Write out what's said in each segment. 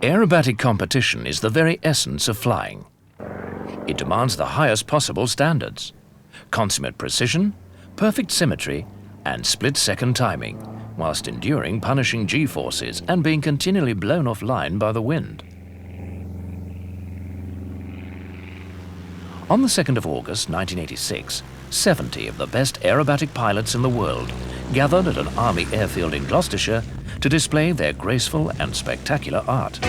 Aerobatic competition is the very essence of flying. It demands the highest possible standards: consummate precision, perfect symmetry, and split-second timing, whilst enduring punishing G-forces and being continually blown offline by the wind. On the 2nd of August 1986, 70 of the best aerobatic pilots in the world gathered at an army airfield in Gloucestershire to display their graceful and spectacular art.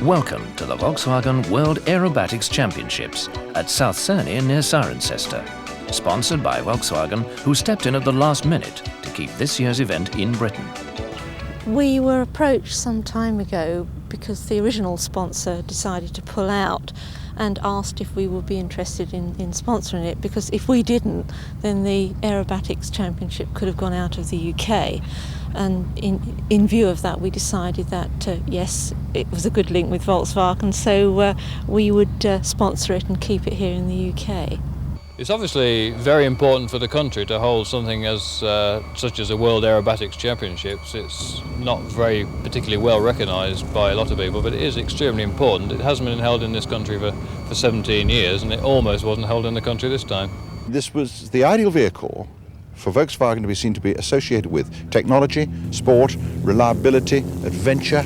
Welcome to the Volkswagen World Aerobatics Championships at South Cerney near Cirencester, sponsored by Volkswagen, who stepped in at the last minute to keep this year's event in Britain. We were approached some time ago because the original sponsor decided to pull out and asked if we would be interested in sponsoring it, because if we didn't, then the Aerobatics Championship could have gone out of the UK. And in view of that, we decided that, yes, it was a good link with Volkswagen, so we would sponsor it and keep it here in the UK. It's obviously very important for the country to hold something as such as a World Aerobatics Championships. It's not very particularly well recognised by a lot of people, but it is extremely important. It hasn't been held in this country for 17 years, and it almost wasn't held in the country this time. This was the ideal vehicle for Volkswagen to be seen to be associated with technology, sport, reliability, adventure,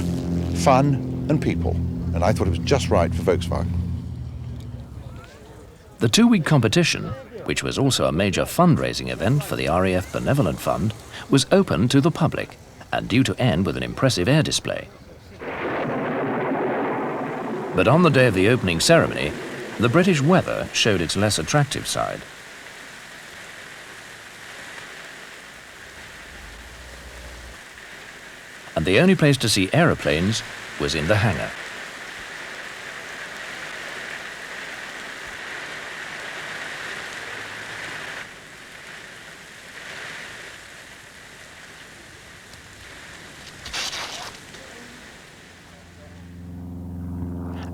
fun and people. And I thought it was just right for Volkswagen. The two-week competition, which was also a major fundraising event for the RAF Benevolent Fund, was open to the public and due to end with an impressive air display. But on the day of the opening ceremony, the British weather showed its less attractive side. And the only place to see aeroplanes was in the hangar.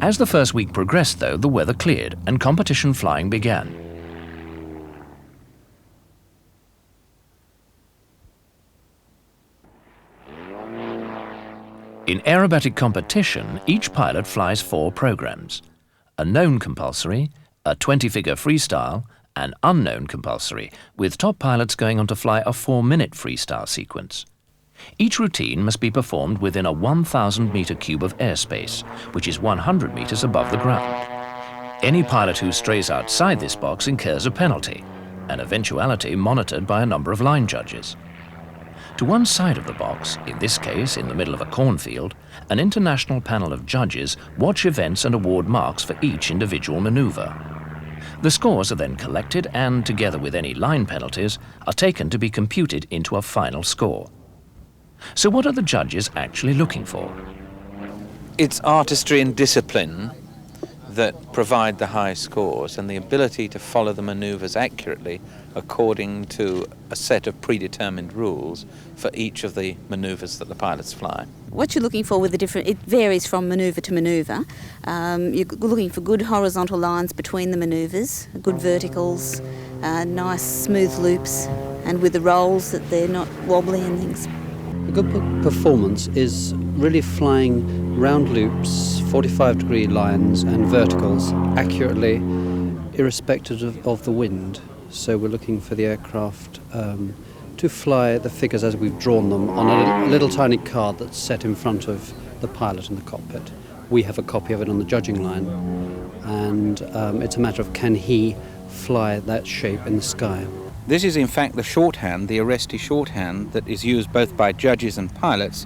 As the first week progressed, though, the weather cleared and competition flying began. In aerobatic competition, each pilot flies 4 programs: a known compulsory, a 20-figure freestyle, an unknown compulsory, with top pilots going on to fly a 4-minute freestyle sequence. Each routine must be performed within a 1,000-metre cube of airspace, which is 100 metres above the ground. Any pilot who strays outside this box incurs a penalty, an eventuality monitored by a number of line judges. To one side of the box, in this case in the middle of a cornfield, an international panel of judges watch events and award marks for each individual manoeuvre. The scores are then collected and, together with any line penalties, are taken to be computed into a final score. So what are the judges actually looking for? It's artistry and discipline that provide the high scores, and the ability to follow the manoeuvres accurately according to a set of predetermined rules for each of the manoeuvres that the pilots fly. What you're looking for with it varies from manoeuvre to manoeuvre. You're looking for good horizontal lines between the manoeuvres, good verticals, nice smooth loops, and with the rolls that they're not wobbly and things. A good performance is really flying round loops, 45-degree lines and verticals accurately, irrespective of the wind. So we're looking for the aircraft to fly the figures as we've drawn them on a little tiny card that's set in front of the pilot in the cockpit. We have a copy of it on the judging line, and it's a matter of can he fly that shape in the sky. This is in fact the shorthand, the Arresti shorthand, that is used both by judges and pilots,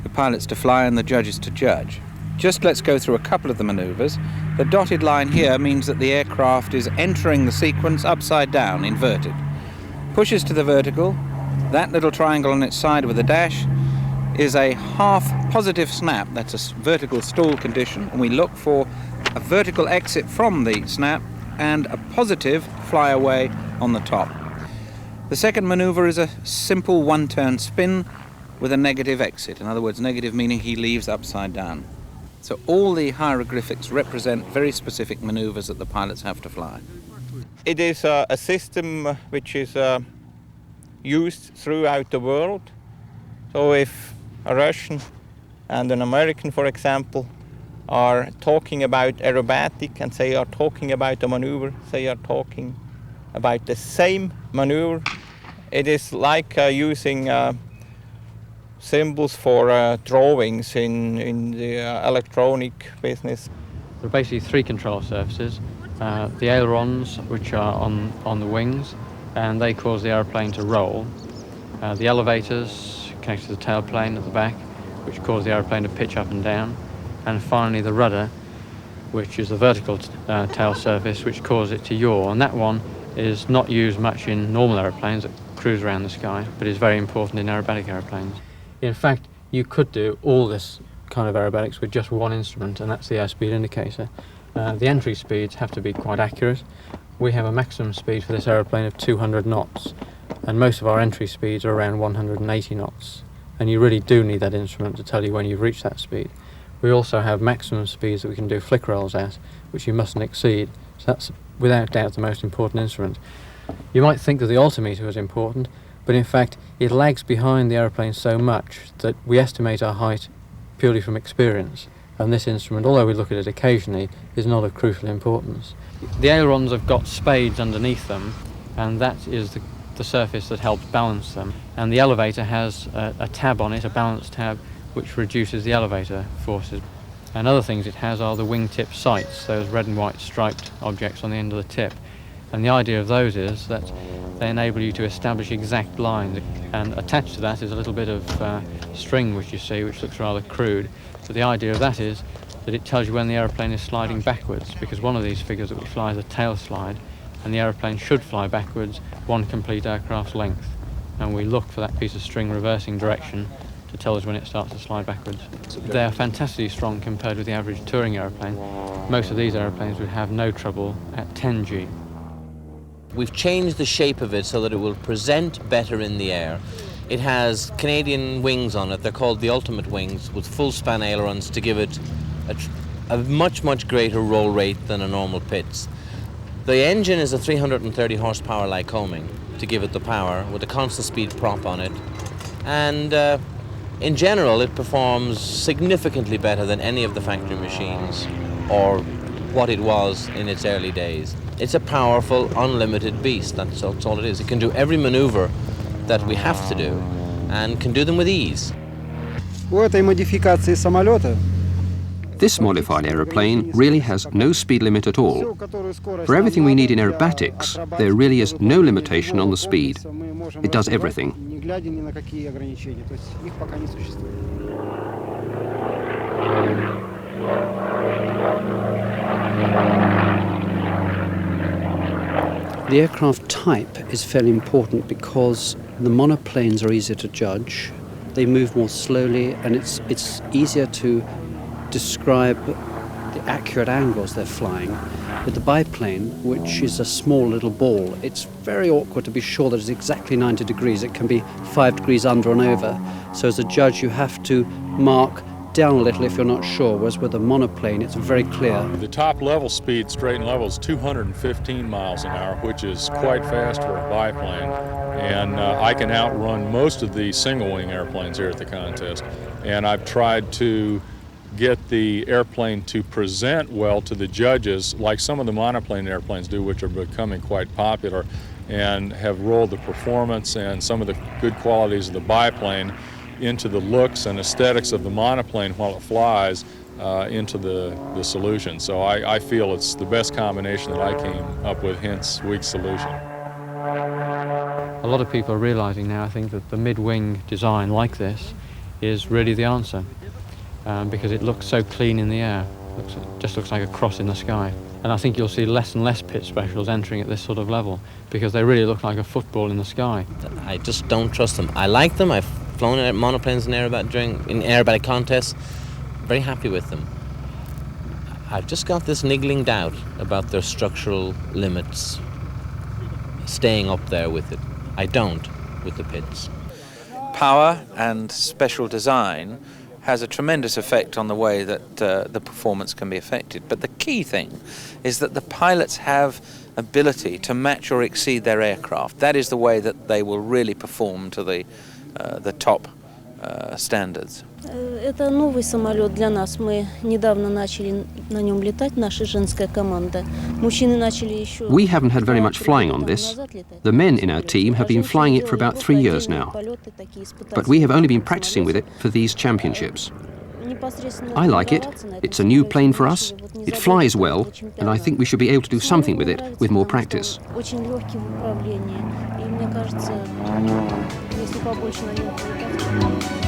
the pilots to fly and the judges to judge. Just let's go through a couple of the manoeuvres. The dotted line here means that the aircraft is entering the sequence upside down, inverted. Pushes to the vertical. That little triangle on its side with a dash is a half positive snap. That's a vertical stall condition, and we look for a vertical exit from the snap and a positive flyaway on the top. The second manoeuvre is a simple one-turn spin with a negative exit. In other words, negative meaning he leaves upside down. So all the hieroglyphics represent very specific maneuvers that the pilots have to fly. It is a system which is used throughout the world. So if a Russian and an American, for example, are talking about aerobatic and they are talking about a maneuver, they are talking about the same maneuver. It is like using symbols for drawings in the electronic business. There are basically three control surfaces. The ailerons, which are on the wings, and they cause the aeroplane to roll. The elevators connected to the tailplane at the back, which cause the aeroplane to pitch up and down. And finally the rudder, which is the vertical tail surface, which causes it to yaw. And that one is not used much in normal aeroplanes that cruise around the sky, but is very important in aerobatic aeroplanes. In fact, you could do all this kind of aerobatics with just one instrument, and that's the airspeed indicator. The entry speeds have to be quite accurate. We have a maximum speed for this aeroplane of 200 knots, and most of our entry speeds are around 180 knots. And you really do need that instrument to tell you when you've reached that speed. We also have maximum speeds that we can do flick rolls at, which you mustn't exceed. So that's without doubt the most important instrument. You might think that the altimeter is important, but in fact it lags behind the aeroplane so much that we estimate our height purely from experience. And this instrument, although we look at it occasionally, is not of crucial importance. The ailerons have got spades underneath them, and that is the surface that helps balance them. And the elevator has a tab on it, a balance tab, which reduces the elevator forces. And other things it has are the wingtip sights, those red and white striped objects on the end of the tip. And the idea of those is that they enable you to establish exact lines. And attached to that is a little bit of string, which you see, which looks rather crude. But the idea of that is that it tells you when the aeroplane is sliding backwards, because one of these figures that we fly is a tail slide, and the aeroplane should fly backwards one complete aircraft's length. And we look for that piece of string reversing direction to tell us when it starts to slide backwards. They are fantastically strong compared with the average touring aeroplane. Most of these aeroplanes would have no trouble at 10 G. We've changed the shape of it so that it will present better in the air. It has Canadian wings on it. They're called the Ultimate Wings, with full span ailerons to give it a much, much greater roll rate than a normal Pitts. The engine is a 330 horsepower Lycoming to give it the power, with a constant speed prop on it. And in general, it performs significantly better than any of the factory machines, or what it was in its early days. It's a powerful, unlimited beast. That's all it is. It can do every maneuver that we have to do, and can do them with ease. This modified aeroplane really has no speed limit at all. For everything we need in aerobatics, there really is no limitation on the speed. It does everything. The aircraft type is fairly important because the monoplanes are easier to judge. They move more slowly, and it's easier to describe the accurate angles they're flying. With the biplane, which is a small little ball, it's very awkward to be sure that it's exactly 90 degrees. It can be 5 degrees under and over. So as a judge, you have to mark down a little if you're not sure, whereas with a monoplane, it's very clear. The top level speed, straight and level, is 215 miles an hour, which is quite fast for a biplane. And I can outrun most of the single-wing airplanes here at the contest. And I've tried to get the airplane to present well to the judges, like some of the monoplane airplanes do, which are becoming quite popular, and have rolled the performance and some of the good qualities of the biplane into the looks and aesthetics of the monoplane while it flies into the solution. So I feel it's the best combination that I came up with, hence Week's solution. A lot of people are realizing now, I think, that the mid-wing design like this is really the answer, because it looks so clean in the air. It just looks like a cross in the sky. And I think you'll see less and less pit specials entering at this sort of level, because they really look like a football in the sky. I just don't trust them. I like them. I've flown in monoplanes in aerobatic contests. Very happy with them. I've just got this niggling doubt about their structural limits staying up there with it. I don't with the Pitts. Power and special design has a tremendous effect on the way that the performance can be affected. But the key thing is that the pilots have ability to match or exceed their aircraft. That is the way that they will really perform to the top standards. Это новый самолет для нас. Мы недавно начали на нем летать, наша женская команда. Мужчины начали еще. We haven't had very much flying on this. The men in our team have been flying it for about 3 years now. But we have only been practicing with it for these championships. I like it. It's a new plane for us. It flies well, and I think we should be able to do something with it with more practice. Очень легкий в управлении. И мне кажется, если побольше на нем полетать.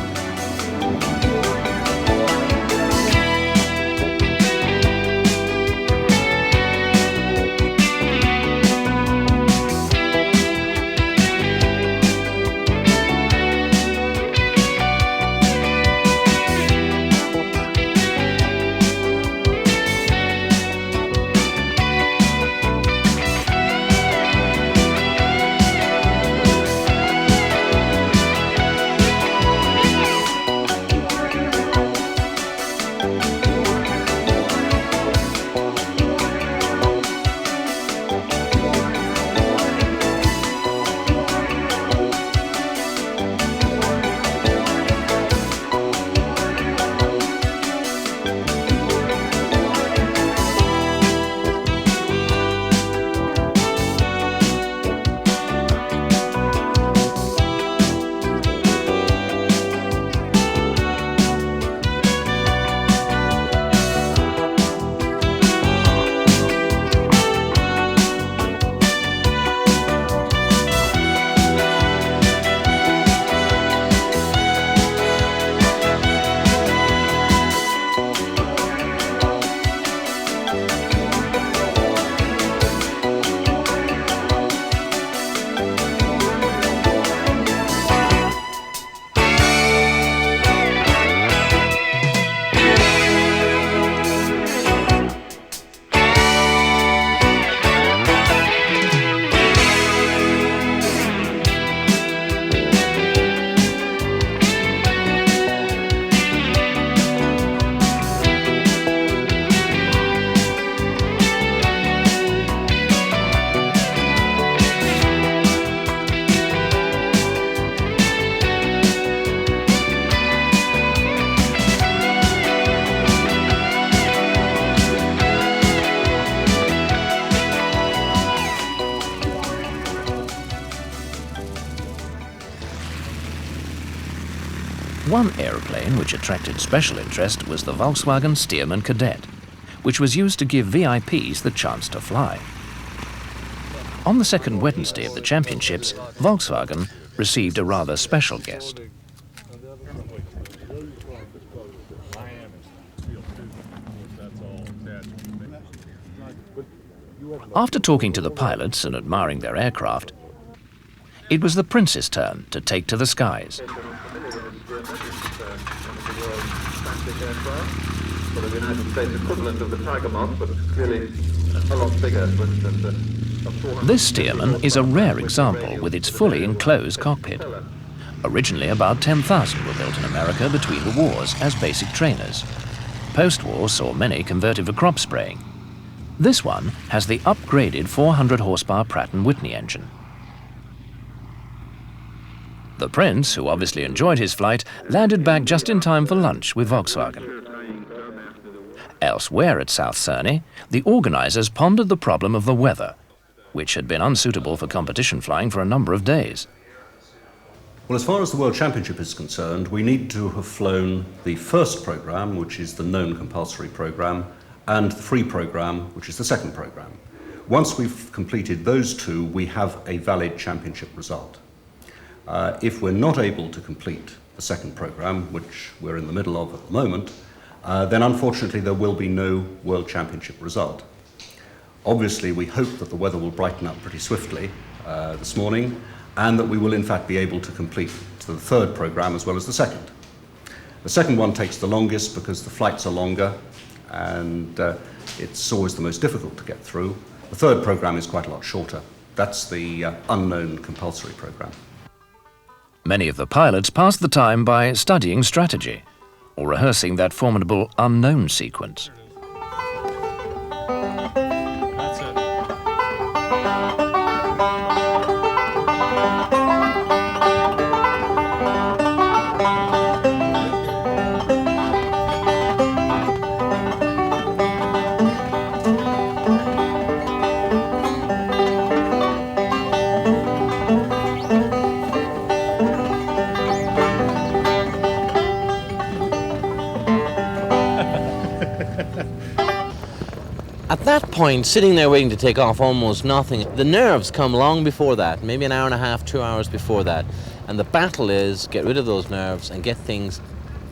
One aeroplane which attracted special interest was the Volkswagen Stearman Cadet, which was used to give VIPs the chance to fly. On the second Wednesday of the championships, Volkswagen received a rather special guest. After talking to the pilots and admiring their aircraft, it was the Prince's turn to take to the skies. This Stearman is a rare example with its fully enclosed cockpit. Originally, about 10,000 were built in America between the wars as basic trainers. Post-war saw many converted for crop spraying. This one has the upgraded 400 horsepower Pratt & Whitney engine. The Prince, who obviously enjoyed his flight, landed back just in time for lunch with Volkswagen. Elsewhere at South Cerney, the organisers pondered the problem of the weather, which had been unsuitable for competition flying for a number of days. Well, as far as the World Championship is concerned, we need to have flown the first programme, which is the known compulsory programme, and the free programme, which is the second programme. Once we've completed those two, we have a valid championship result. If we're not able to complete the second programme, which we're in the middle of at the moment, then unfortunately there will be no World Championship result. Obviously, we hope that the weather will brighten up pretty swiftly this morning, and that we will in fact be able to complete the third programme as well as the second. The second one takes the longest because the flights are longer, and it's always the most difficult to get through. The third programme is quite a lot shorter. That's the unknown compulsory programme. Many of the pilots passed the time by studying strategy or rehearsing that formidable unknown sequence. At that point, sitting there waiting to take off, almost nothing. The nerves come long before that, maybe an hour and a half, 2 hours before that. And the battle is get rid of those nerves and get things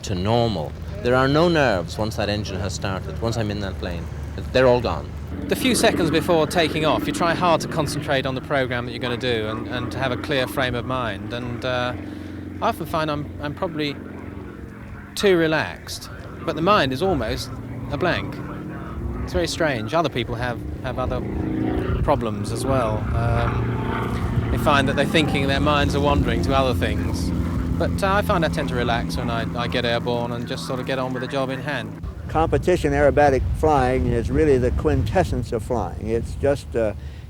to normal. There are no nerves once that engine has started, once I'm in that plane. They're all gone. The few seconds before taking off, you try hard to concentrate on the program that you're going to do and to have a clear frame of mind. And I often find I'm probably too relaxed, but the mind is almost a blank. It's very strange. Other people have other problems as well. They find that they're thinking, their minds are wandering to other things. But I find I tend to relax when I get airborne and just sort of get on with the job in hand. Competition aerobatic flying is really the quintessence of flying. It's just,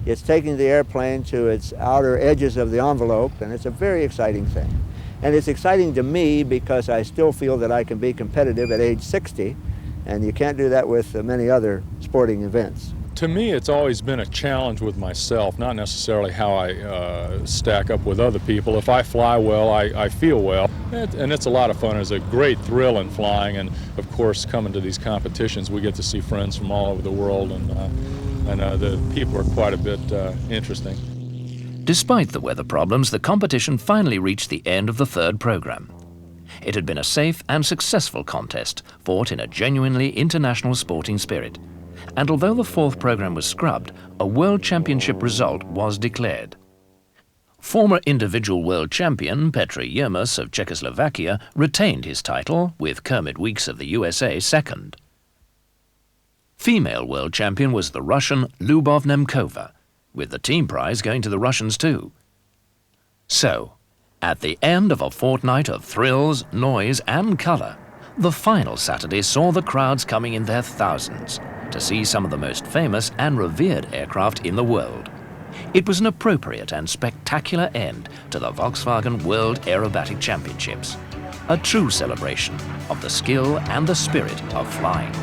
it's taking the airplane to its outer edges of the envelope, and it's a very exciting thing. And it's exciting to me because I still feel that I can be competitive at age 60, and you can't do that with many other sporting events. To me, it's always been a challenge with myself, not necessarily how I stack up with other people. If I fly well, I feel well, and it's a lot of fun. It's a great thrill in flying, and of course, coming to these competitions, we get to see friends from all over the world, and the people are quite a bit interesting. Despite the weather problems, the competition finally reached the end of the third program. It had been a safe and successful contest, fought in a genuinely international sporting spirit. And although the fourth program was scrubbed, a World Championship result was declared. Former individual world champion Petr Yermas of Czechoslovakia retained his title, with Kermit Weeks of the USA second. Female world champion was the Russian Lyubov Nemkova, with the team prize going to the Russians too. So, at the end of a fortnight of thrills, noise and colour, the final Saturday saw the crowds coming in their thousands to see some of the most famous and revered aircraft in the world. It was an appropriate and spectacular end to the Volkswagen World Aerobatic Championships, a true celebration of the skill and the spirit of flying.